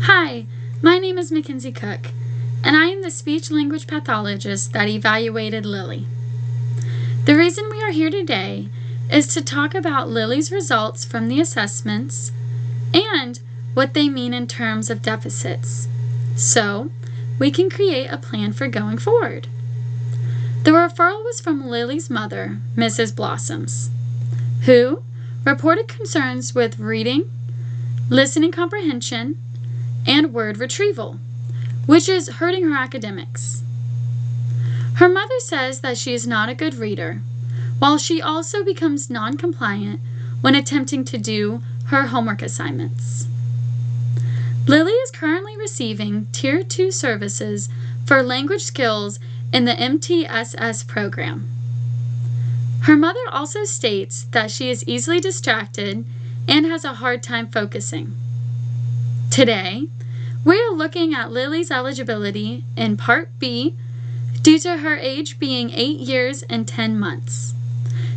Hi, my name is Mackenzie Cook, and I am the speech-language pathologist that evaluated Lily. The reason we are here today is to talk about Lily's results from the assessments and what they mean in terms of deficits, so we can create a plan for going forward. The referral was from Lily's mother, Mrs. Blossoms, who reported concerns with reading, listening comprehension, and word retrieval, which is hurting her academics. Her mother says that she is not a good reader, while she also becomes non-compliant when attempting to do her homework assignments. Lily is currently receiving Tier 2 services for language skills in the MTSS program. Her mother also states that she is easily distracted and has a hard time focusing. Today, we are looking at Lily's eligibility in Part B due to her age being 8 years and 10 months.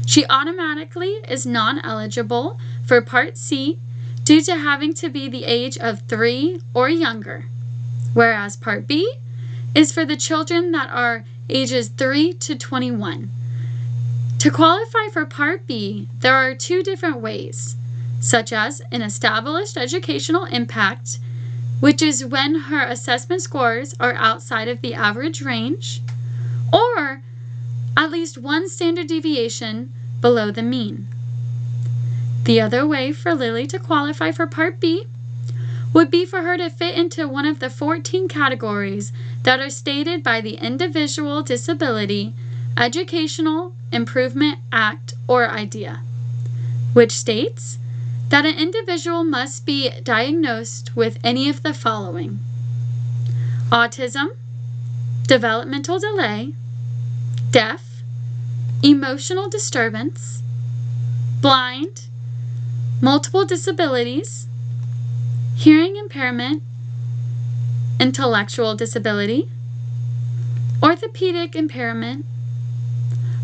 She automatically is non-eligible for Part C due to having to be the age of 3 or younger, whereas Part B is for the children that are ages 3 to 21. To qualify for Part B, there are 2 different ways, such as an established educational impact, which is when her assessment scores are outside of the average range, or at least 1 standard deviation below the mean. The other way for Lily to qualify for Part B would be for her to fit into one of the 14 categories that are stated by the Individual Disability Educational Improvement Act or IDEA, which states that an individual must be diagnosed with any of the following: autism, developmental delay, deaf, emotional disturbance, blind, multiple disabilities, hearing impairment, intellectual disability, orthopedic impairment,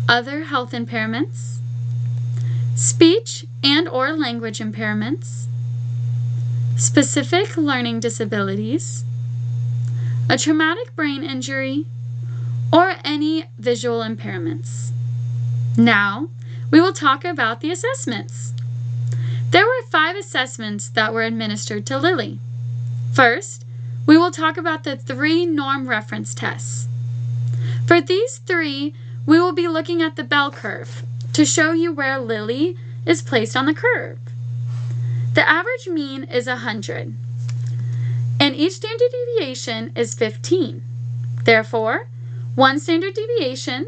other health impairments, speech and/or language impairments, specific learning disabilities, a traumatic brain injury, or any visual impairments. Now, we will talk about the assessments. There were 5 assessments that were administered to Lily. First, we will talk about the 3 norm reference tests. For these 3, we will be looking at the bell curve to show you where Lily is placed on the curve. The average mean is 100, and each standard deviation is 15. Therefore, 1 standard deviation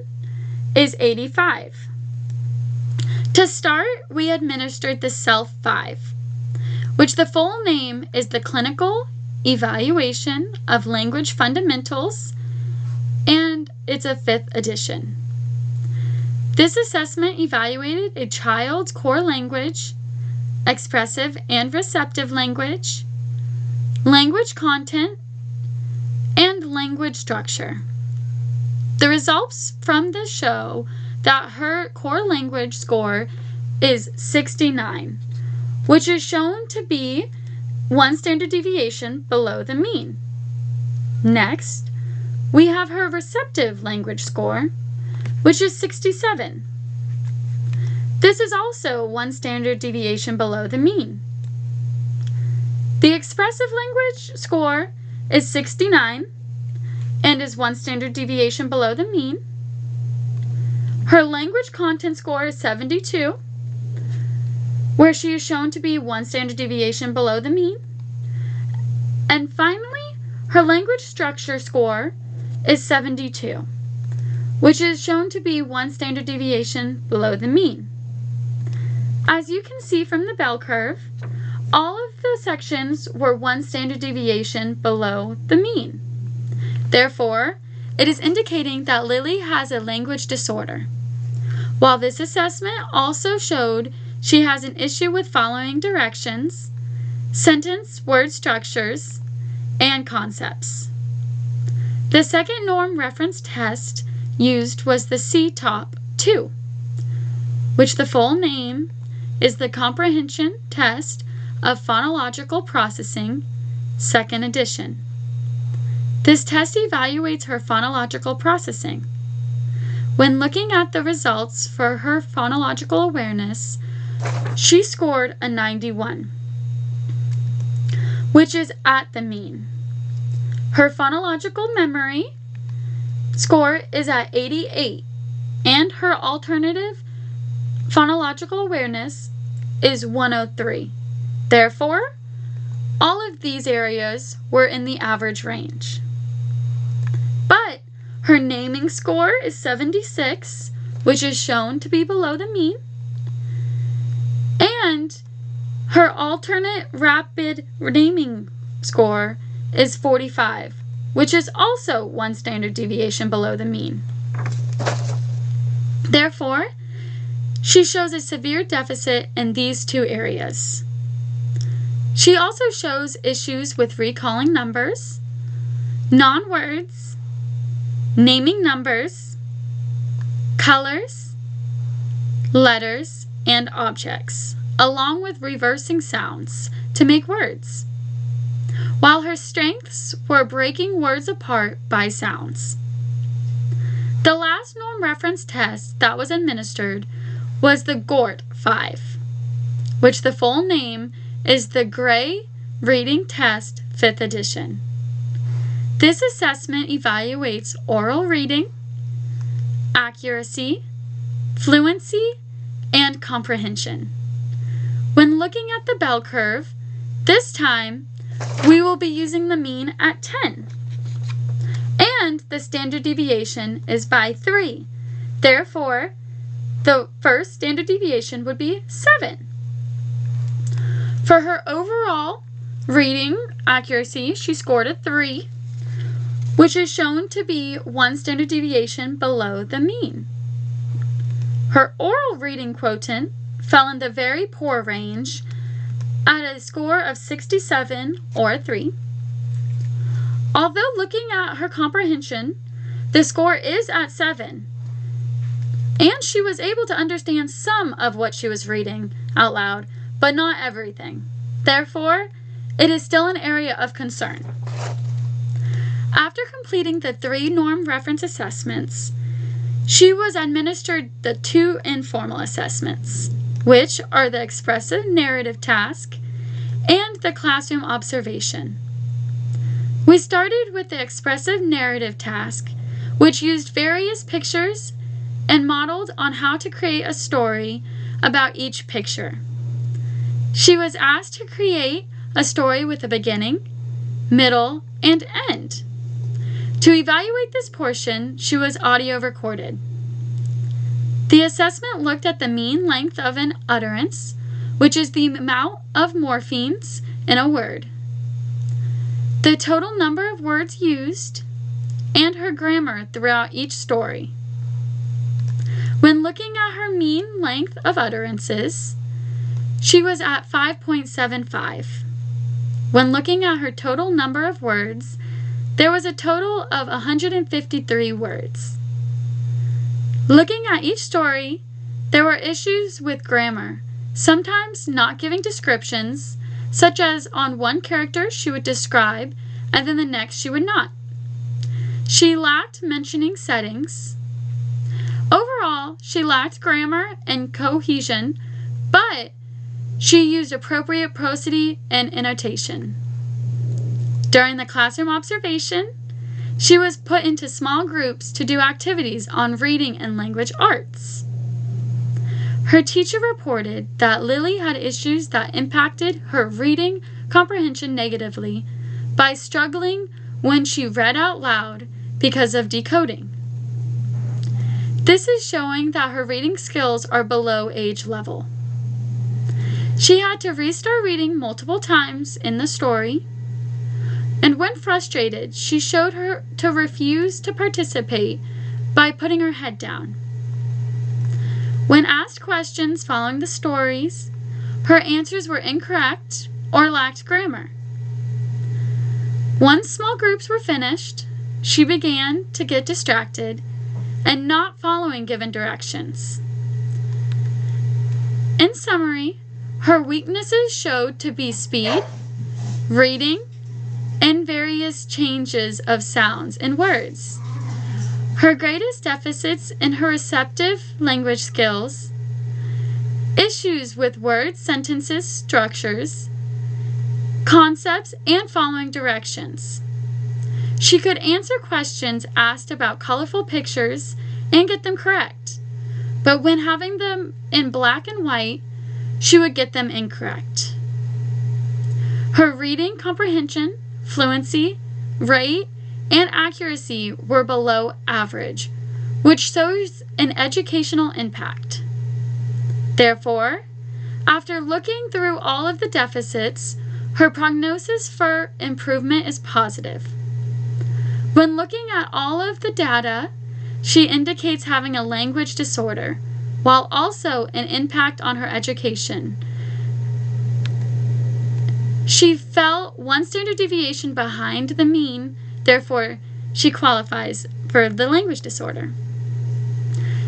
is 85. To start, we administered the SELF-5, which the full name is the Clinical Evaluation of Language Fundamentals, and it's a 5th edition. This assessment evaluated a child's core language, expressive and receptive language, language content, and language structure. The results from this show that her core language score is 69, which is shown to be 1 standard deviation below the mean. Next, we have her receptive language score, which is 67. This is also 1 standard deviation below the mean. The expressive language score is 69 and is 1 standard deviation below the mean. Her language content score is 72, where she is shown to be 1 standard deviation below the mean. And finally, her language structure score is 72, which is shown to be 1 standard deviation below the mean. As you can see from the bell curve, all of the sections were 1 standard deviation below the mean. Therefore, it is indicating that Lily has a language disorder. While this assessment also showed she has an issue with following directions, sentence word structures, and concepts. The second norm reference test used was the CTOP-2, which the full name is the Comprehension Test of Phonological Processing 2nd edition. This test evaluates her phonological processing. When looking at the results for her phonological awareness, she scored a 91, which is at the mean. Her phonological memory score is at 88, and her alternative phonological awareness is 103. Therefore, all of these areas were in the average range. But her naming score is 76, which is shown to be below the mean, and her alternate rapid naming score is 45, which is also 1 standard deviation below the mean. Therefore, she shows a severe deficit in these 2 areas. She also shows issues with recalling numbers, non-words, naming numbers, colors, letters, and objects, along with reversing sounds to make words, while her strengths were breaking words apart by sounds. The last norm reference test that was administered was the GORT 5, which the full name is the Gray Reading Test 5th edition. This assessment evaluates oral reading, accuracy, fluency, and comprehension. When looking at the bell curve, this time we will be using the mean at 10. And the standard deviation is by 3. Therefore, the first standard deviation would be 7. For her overall reading accuracy, she scored a 3, which is shown to be 1 standard deviation below the mean. Her oral reading quotient fell in the very poor range at a score of 67 or 3. Although looking at her comprehension, the score is at 7, and she was able to understand some of what she was reading out loud, but not everything. Therefore, it is still an area of concern. After completing the 3 norm reference assessments, she was administered the 2 informal assessments, which are the expressive narrative task and the classroom observation. We started with the expressive narrative task, which used various pictures and modeled on how to create a story about each picture. She was asked to create a story with a beginning, middle, and end. To evaluate this portion, she was audio recorded. The assessment looked at the mean length of an utterance, which is the amount of morphemes in a word, the total number of words used, and her grammar throughout each story. When looking at her mean length of utterances, she was at 5.75. When looking at her total number of words, there was a total of 153 words. Looking at each story, there were issues with grammar, sometimes not giving descriptions, such as on one character she would describe and then the next she would not. She lacked mentioning settings. Overall, she lacked grammar and cohesion, but she used appropriate prosody and annotation. During the classroom observation, she was put into small groups to do activities on reading and language arts. Her teacher reported that Lily had issues that impacted her reading comprehension negatively by struggling when she read out loud because of decoding. This is showing that her reading skills are below age level. She had to restart reading multiple times in the story, and when frustrated, she showed her to refuse to participate by putting her head down. When asked questions following the stories, her answers were incorrect or lacked grammar. Once small groups were finished, she began to get distracted and not following given directions. In summary, her weaknesses showed to be speed, reading, and various changes of sounds and words. Her greatest deficits in her receptive language skills, issues with words, sentences, structures, concepts, and following directions. She could answer questions asked about colorful pictures and get them correct, but when having them in black and white, she would get them incorrect. Her reading comprehension, fluency, rate, and accuracy were below average, which shows an educational impact. Therefore, after looking through all of the deficits, her prognosis for improvement is positive. When looking at all of the data, she indicates having a language disorder, while also an impact on her education. She fell 1 standard deviation behind the mean, therefore she qualifies for the language disorder.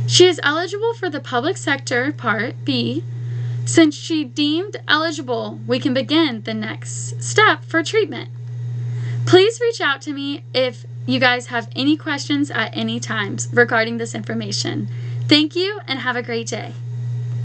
She is eligible for the public sector Part B. Since she deemed eligible, we can begin the next step for treatment. Please reach out to me if you guys have any questions at any times regarding this information. Thank you and have a great day.